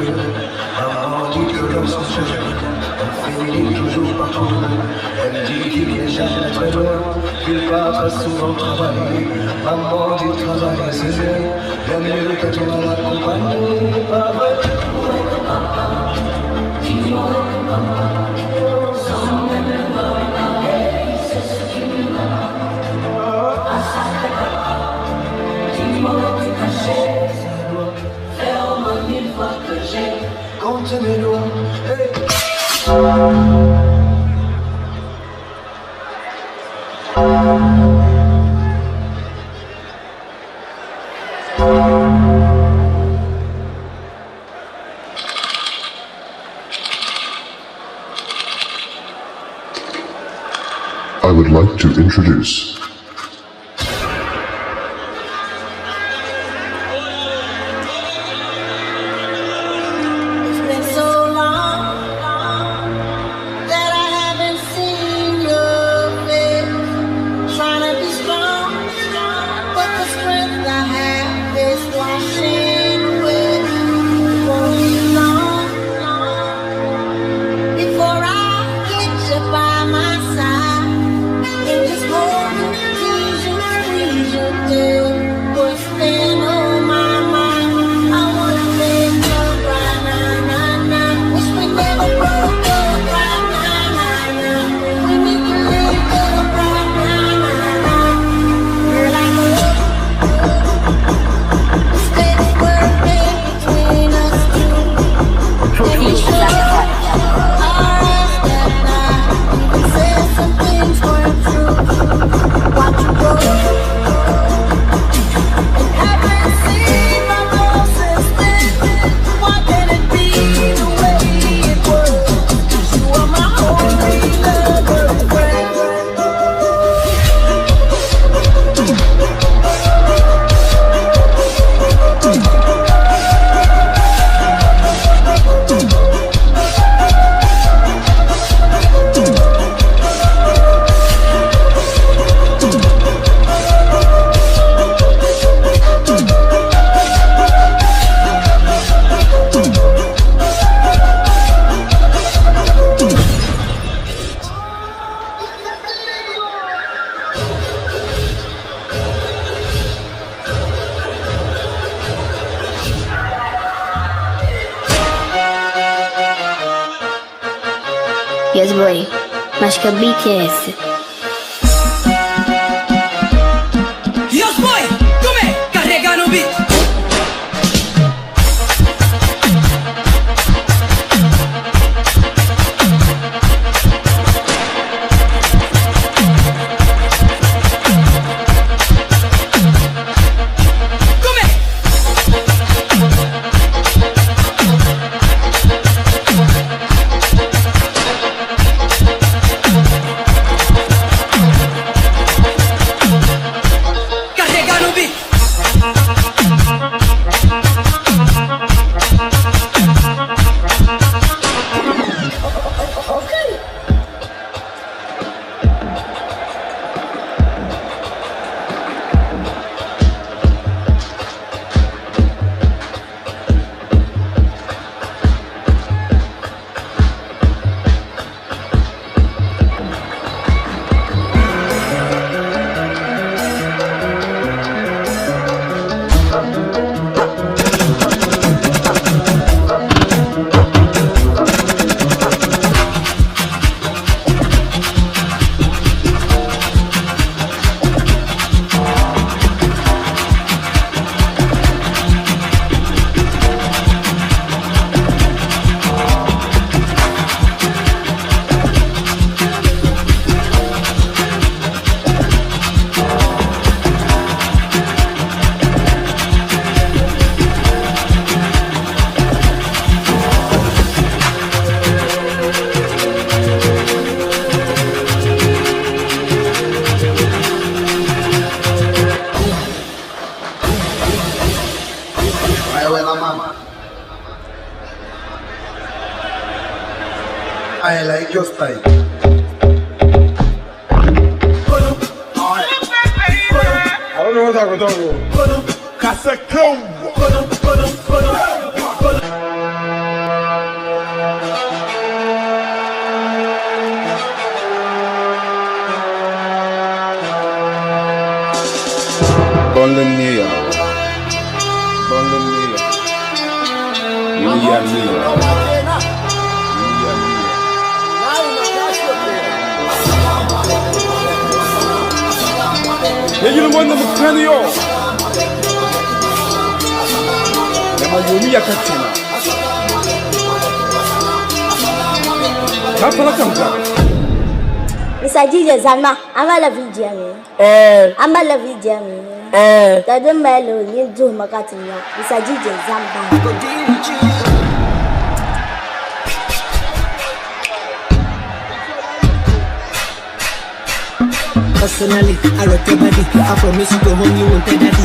trouver. Maman dit que l'homme s'en cherche, elle finit toujours par trouver. Elle dit qu'il n'est jamais très loin, qu'il part très souvent travailler. Maman dit travailler c'est bien mieux que tu vas l'accompagner. Pas vrai? Dis-moi maman, sans même le voir, c'est ce qui me va. À ça, dis-moi tu cachais, ferme mille fois que j'ai compté mes doigts. Hey. I would like to introduce Yes boy, mas que beat é esse? Yes boy, come carrega no beat. I like your style. I don't know what I'm talking about. 얘기는 뭔데 못하네요. 내가 요미 약했잖아. 나타나 깜짝. Mr. DJ Zalma, I'm a love video. I'm a love video. That don't matter, you do Maccasio. Mr. DJ Zalma. Personally, I rock your body. I promise you go home, you won't tell daddy.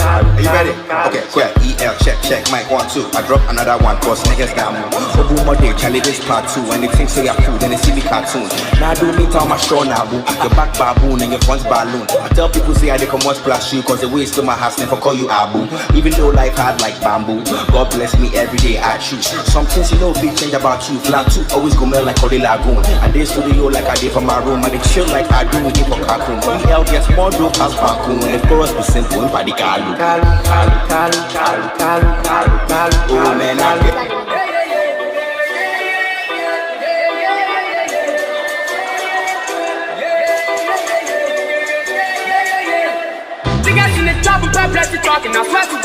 Are you ready? Okay, square, EL, check, mic 1, 2. I drop another one, cause niggas down. Obu more day, Charlie, this part 2. And they think say you're cool, then they see me cartoon. Now I do me tell my show now, boo. Your back baboon and your front balloon. I tell people say I they come on splash you, cause the way to my house never call you Abu. Even though life hard like bamboo, God bless me every day I choose. Some things you know if it change about you. Flat 2 always go melt like Cody Lagoon. And they studio like I did for my room. And they chill like I do with it for cartoon. EL gets more dope as Bakun. And the chorus be simple and by the Kalu. Oh man, I get Talking, I swear to